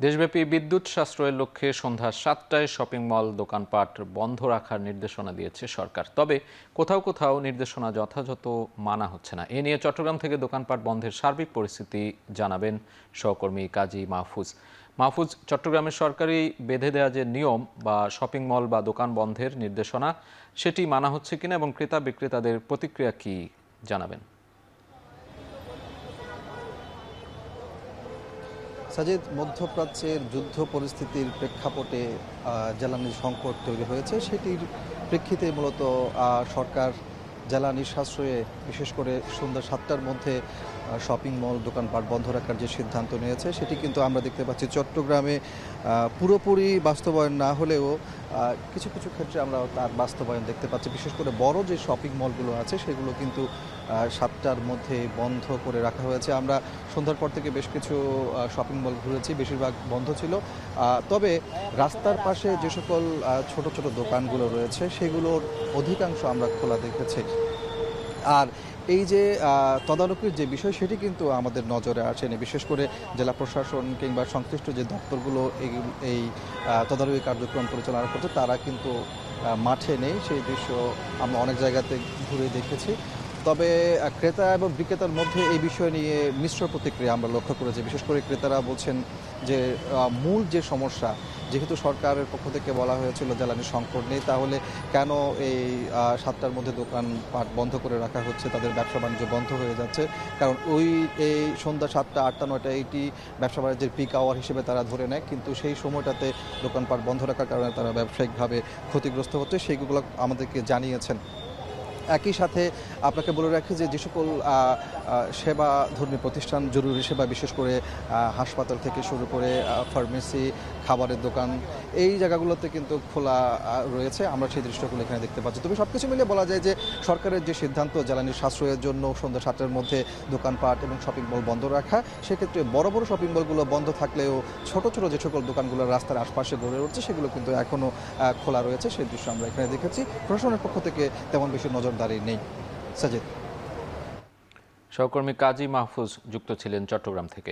দেশব্যাপী বিদ্যুৎ সাশ্রয়ের লক্ষ্যে সন্ধ্যা ৭টায় শপিং মল দোকানপাট বন্ধ রাখার নির্দেশনা দিয়েছে সরকার। তবে কোথাও কোথাও নির্দেশনা যথাযথ মানা হচ্ছে না। এ নিয়ে চট্টগ্রাম থেকে দোকানপাট বন্ধের সার্বিক পরিস্থিতি জানাবেন সহকর্মী কাজী মাহফুজ। মাহফুজ, চট্টগ্রামের সরকারি বেঁধে দেওয়া যে নিয়ম বা শপিং মল বা দোকান বন্ধের নির্দেশনা, সেটি মানা হচ্ছে কিনা এবং ক্রেতা বিক্রেতাদের প্রতিক্রিয়া কি জানাবেন? সাজিদ, মধ্যপ্রাচ্যের যুদ্ধ পরিস্থিতির প্রেক্ষাপটে জ্বালানি সংকট তৈরি হয়েছে। সেটির প্রেক্ষিতে মূলত সরকার জ্বালানি সাশ্রয়ে বিশেষ করে সন্ধ্যা ৭টার মধ্যে শপিং মল দোকানপাট বন্ধ রাখার যে সিদ্ধান্ত নিয়েছে সেটি কিন্তু আমরা দেখতে পাচ্ছি চট্টগ্রামে পুরোপুরি বাস্তবায়ন না হলেও কিছু কিছু ক্ষেত্রে আমরা তার বাস্তবায়ন দেখতে পাচ্ছি। বিশেষ করে বড় যে শপিং মলগুলো আছে সেগুলো কিন্তু ৭টার মধ্যে বন্ধ করে রাখা হয়েছে। আমরা সন্ধ্যার পর থেকে বেশ কিছু শপিং মল ঘুরেছি, বেশিরভাগ বন্ধ ছিল। তবে রাস্তার পাশে যে সকল ছোট ছোট দোকানগুলো রয়েছে সেগুলোর অধিকাংশ আমরা খোলা দেখেছি। আর এই যে তদারকির যে বিষয় সেটি কিন্তু আমাদের নজরে আসেনি। বিশেষ করে জেলা প্রশাসন কিংবা সংশ্লিষ্ট যে দপ্তরগুলো এই তদারকি কার্যক্রম পরিচালনা করছে তারা কিন্তু মাঠে নেই। সেই দৃশ্য আমরা অনেক জায়গাতে ঘুরে দেখেছি। তবে ক্রেতা এবং বিক্রেতার মধ্যে এই বিষয় নিয়ে মিশ্র প্রতিক্রিয়া আমরা লক্ষ্য করেছি। বিশেষ করে ক্রেতারা বলছেন যে মূল যে সমস্যা, যেহেতু সরকারের পক্ষ থেকে বলা হয়েছিল জ্বালানি সংকট নেই, তাহলে কেন এই ৭টার মধ্যে দোকানপাট বন্ধ করে রাখা হচ্ছে, তাদের ব্যবসা বাণিজ্য বন্ধ হয়ে যাচ্ছে। কারণ এই সন্ধ্যা ৭টা ৮টা ৯টা এইটি ব্যবসা বাণিজ্যের পিক আওয়ার হিসেবে তারা ধরে নেয়, কিন্তু সেই সময়টাতে দোকানপাট বন্ধ রাখার কারণে তারা ব্যবসায়িকভাবে ক্ষতিগ্রস্ত হচ্ছে, সেইগুলো আমাদেরকে জানিয়েছেন। একই সাথে আপনাকে বলে রাখি যে সকল সেবাধর্মী প্রতিষ্ঠান, জরুরি সেবা, বিশেষ করে হাসপাতাল থেকে শুরু করে ফার্মেসি, খাবারের দোকান, এই জায়গাগুলোতে কিন্তু খোলা রয়েছে। আমরা সেই দৃশ্যগুলো এখানে দেখতে পাচ্ছি। তবে সব কিছু মিলিয়ে বলা যায় যে সরকারের যে সিদ্ধান্ত জ্বালানির সাশ্রয়ের জন্য সন্ধ্যা ৭টার মধ্যে দোকানপাট এবং শপিং মল বন্ধ রাখা, সেক্ষেত্রে বড় বড় শপিং মলগুলো বন্ধ থাকলেও ছোট ছোট যে সকল দোকানগুলো রাস্তার আশপাশে গড়ে উঠছে সেগুলো কিন্তু এখনও খোলা রয়েছে। সেই দৃশ্য আমরা এখানে দেখেছি। প্রশাসনের পক্ষ থেকে তেমন বেশি নজরদারি নেই। সাজিদ। সহকর্মী কাজী মাহফুজ যুক্ত ছিলেন চট্টগ্রাম থেকে।